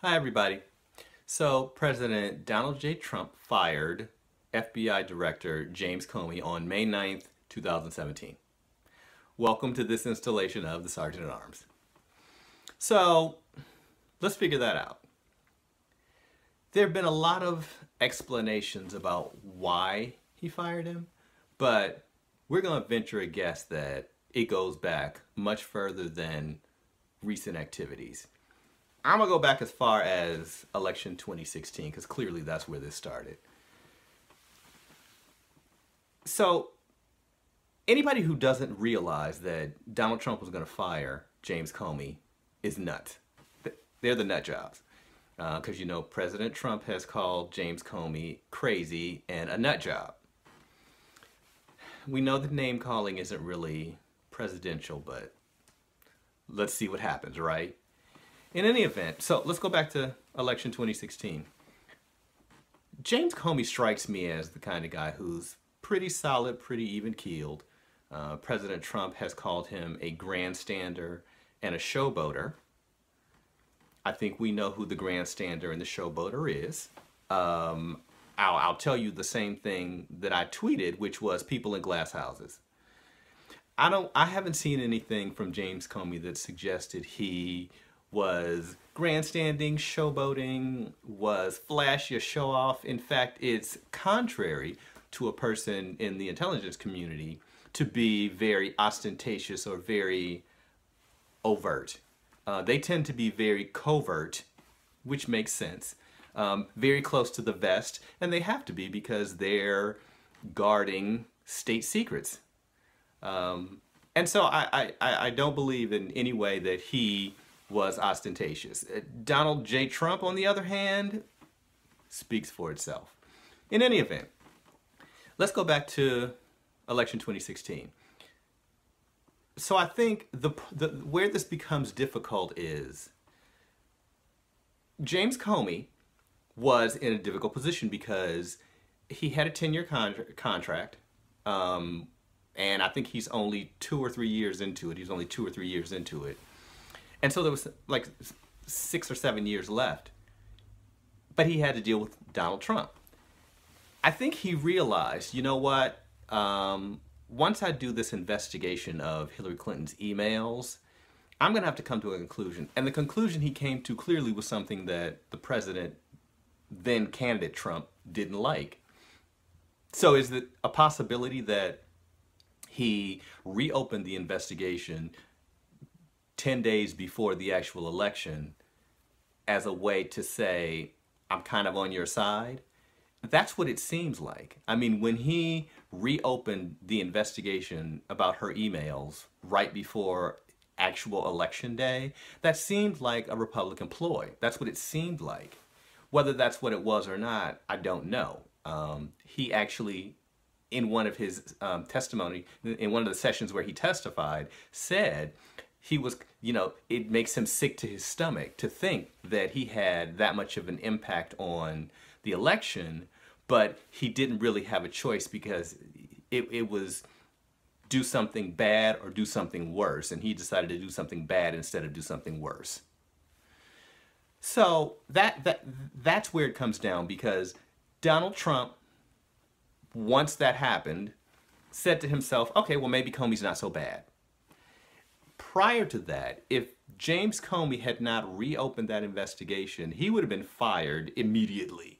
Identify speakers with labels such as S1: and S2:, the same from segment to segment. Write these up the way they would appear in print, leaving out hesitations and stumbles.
S1: Hi, everybody. So, President Donald J. Trump fired FBI Director James Comey on May 9th, 2017. Welcome to this installation of the Sergeant at Arms. So, let's figure that out. There have been a lot of explanations about why he fired him, but we're going to venture a guess that it goes back much further than recent activities. I'm going to go back as far as election 2016 because clearly that's where this started. So anybody who doesn't realize that Donald Trump was going to fire James Comey is nuts. They're the nut jobs. Because President Trump has called James Comey crazy and a nut job. We know that name calling isn't really presidential, but let's see what happens, right? In any event, so let's go back to election 2016. James Comey strikes me as the kind of guy who's pretty solid, pretty even-keeled. President Trump has called him a grandstander and a showboater. I think we know who the grandstander and the showboater is. I'll tell you the same thing that I tweeted, which was people in glass houses. I haven't seen anything from James Comey that suggested he was grandstanding, showboating, was flashy or show off. In fact, it's contrary to a person in the intelligence community to be very ostentatious or very overt. They tend to be very covert, which makes sense. Very close to the vest, and they have to be because they're guarding state secrets. And so I don't believe in any way that he was ostentatious. Donald J. Trump, on the other hand, speaks for itself. In any event, let's go back to election 2016. So I think where this becomes difficult is James Comey was in a difficult position because he had a 10-year contract, and I think he's only 2 or 3 years into it. He's only 2 or 3 years into it. And so there was like 6 or 7 years left. But he had to deal with Donald Trump. I think he realized, you know what, once I do this investigation of Hillary Clinton's emails, I'm going to have to come to a conclusion. And the conclusion he came to clearly was something that the president, then candidate Trump, didn't like. So is it a possibility that he reopened the investigation 10 days before the actual election as a way to say, I'm kind of on your side? That's what it seems like. I mean, when he reopened the investigation about her emails right before actual election day, that seemed like a Republican ploy. That's what it seemed like. Whether that's what it was or not, I don't know. He actually, in one of his testimony, in one of the sessions where he testified, said he was, it makes him sick to his stomach to think that he had that much of an impact on the election, but he didn't really have a choice because it was do something bad or do something worse, and he decided to do something bad instead of do something worse. So that's where it comes down, because Donald Trump, once that happened, said to himself, okay, well, maybe Comey's not so bad. Prior to that, if James Comey had not reopened that investigation, he would have been fired immediately.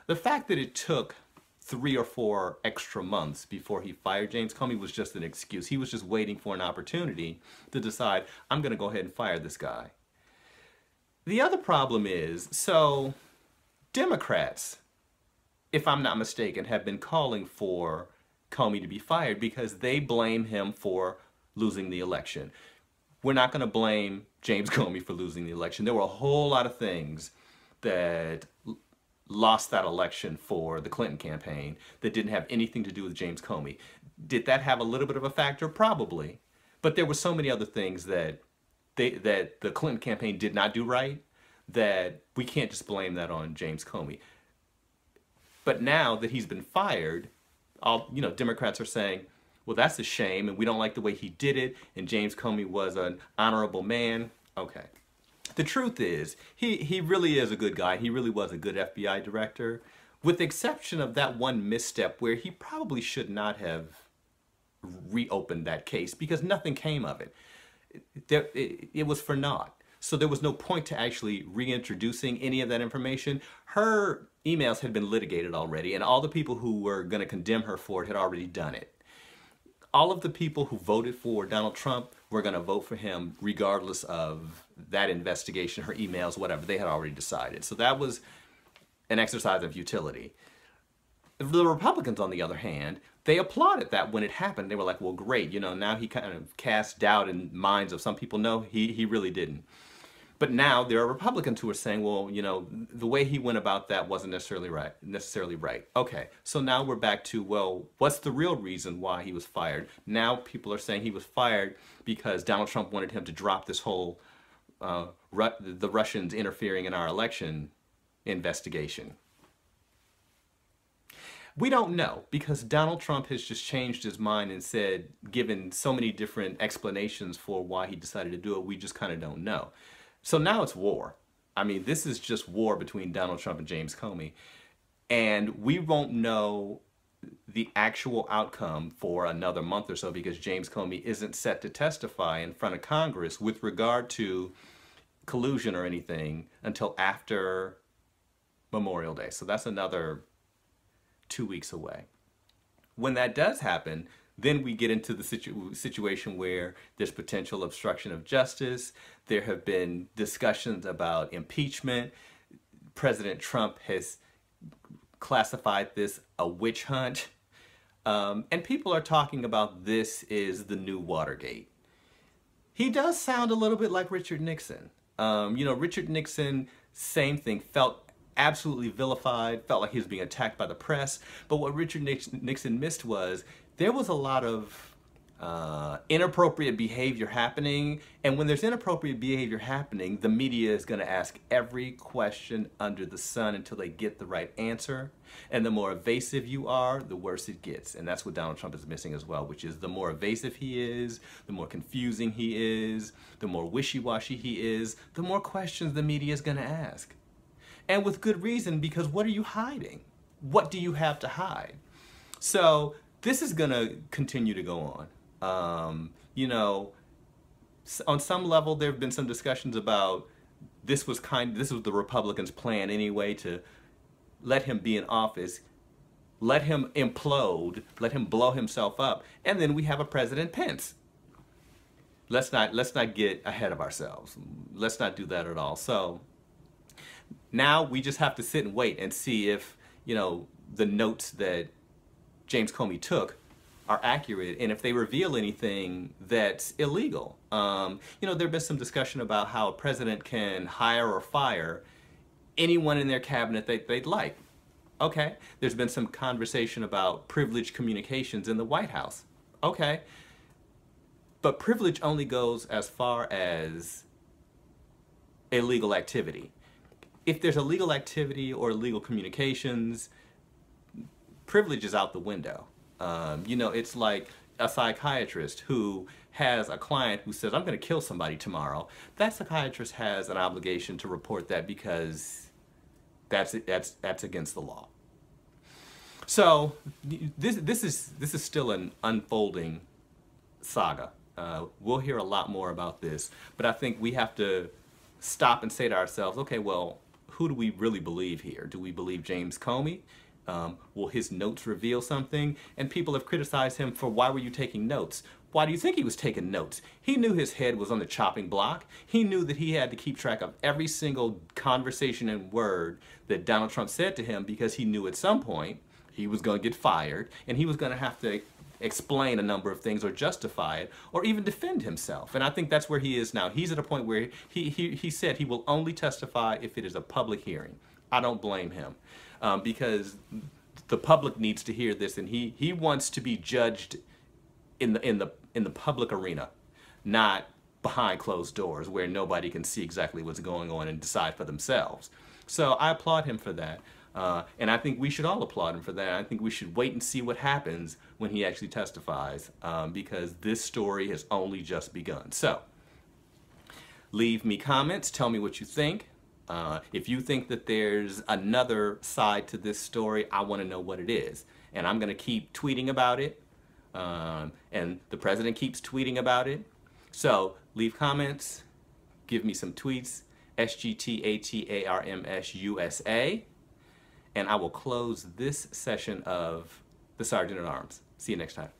S1: The fact that it took 3 or 4 extra months before he fired James Comey was just an excuse. He was just waiting for an opportunity to decide, I'm going to go ahead and fire this guy. The other problem is, so Democrats, if I'm not mistaken, have been calling for Comey to be fired because they blame him for losing the election. We're not going to blame James Comey for losing the election. There were a whole lot of things that lost that election for the Clinton campaign that didn't have anything to do with James Comey. Did that have a little bit of a factor? Probably. But there were so many other things that the Clinton campaign did not do right that we can't just blame that on James Comey. But now that he's been fired, Democrats are saying, well, that's a shame, and we don't like the way he did it, and James Comey was an honorable man. Okay. The truth is, he really is a good guy. He really was a good FBI director, with the exception of that one misstep where he probably should not have reopened that case because nothing came of it. It was for naught. So there was no point to actually reintroducing any of that information. Her emails had been litigated already, and all the people who were going to condemn her for it had already done it. All of the people who voted for Donald Trump were going to vote for him regardless of that investigation, her emails, whatever. They had already decided. So that was an exercise of futility. The Republicans, on the other hand, they applauded that when it happened. They were like, well, great, you know, now he kind of cast doubt in minds of some people. No, he really didn't. But now there are Republicans who are saying, well, you know, the way he went about that wasn't necessarily right. Okay, so now we're back to, well, what's the real reason why he was fired? Now people are saying he was fired because Donald Trump wanted him to drop this whole the Russians interfering in our election investigation. We don't know, because Donald Trump has just changed his mind and said, given so many different explanations for why he decided to do it, we just kind of don't know. So now it's war. I mean, this is just war between Donald Trump and James Comey. And we won't know the actual outcome for another month or so because James Comey isn't set to testify in front of Congress with regard to collusion or anything until after Memorial Day. So that's another 2 weeks away. When that does happen, then we get into the situation where there's potential obstruction of justice. There have been discussions about impeachment. President Trump has classified this a witch hunt. And people are talking about this is the new Watergate. He does sound a little bit like Richard Nixon. You know, Richard Nixon, same thing, felt absolutely vilified, felt like he was being attacked by the press. But what Richard Nixon missed was there was a lot of inappropriate behavior happening. And when there's inappropriate behavior happening, the media is going to ask every question under the sun until they get the right answer. And the more evasive you are, the worse it gets. And that's what Donald Trump is missing as well, which is the more evasive he is, the more confusing he is, the more wishy-washy he is, the more questions the media is going to ask. And with good reason, because what are you hiding? What do you have to hide? So this is going to continue to go on. You know, on some level, there have been some discussions about this was the Republicans' plan anyway, to let him be in office, let him implode, let him blow himself up, and then we have a President Pence. Let's not get ahead of ourselves. Let's not do that at all. So now we just have to sit and wait and see if, you know, the notes that James Comey took are accurate and if they reveal anything that's illegal. You know, there's been some discussion about how a president can hire or fire anyone in their cabinet they'd like. Okay. There's been some conversation about privileged communications in the White House. Okay. But privilege only goes as far as illegal activity. If there's illegal activity or illegal communications, privilege is out the window. You know, it's like a psychiatrist who has a client who says, I'm going to kill somebody tomorrow. That psychiatrist has an obligation to report that because that's against the law. So this is still an unfolding saga. We'll hear a lot more about this, but I think we have to stop and say to ourselves, okay, well, who do we really believe here? Do we believe James Comey? Will his notes reveal something? And people have criticized him for, why were you taking notes? Why do you think he was taking notes? He knew his head was on the chopping block. He knew that he had to keep track of every single conversation and word that Donald Trump said to him, because he knew at some point he was going to get fired and he was going to have to explain a number of things or justify it or even defend himself. And I think that's where he is now. He's at a point where he said he will only testify if it is a public hearing. I don't blame him because the public needs to hear this, and he wants to be judged in the public arena, not behind closed doors where nobody can see exactly what's going on and decide for themselves. So I applaud him for that. And I think we should all applaud him for that. I think we should wait and see what happens when he actually testifies, because this story has only just begun. So Leave me comments. Tell me what you think. If you think that there's another side to this story, I want to know what it is. And I'm going to keep tweeting about it. And the president keeps tweeting about it. So leave comments. Give me some tweets. SGTATARMSUSA. And I will close this session of the Sergeant at Arms. See you next time.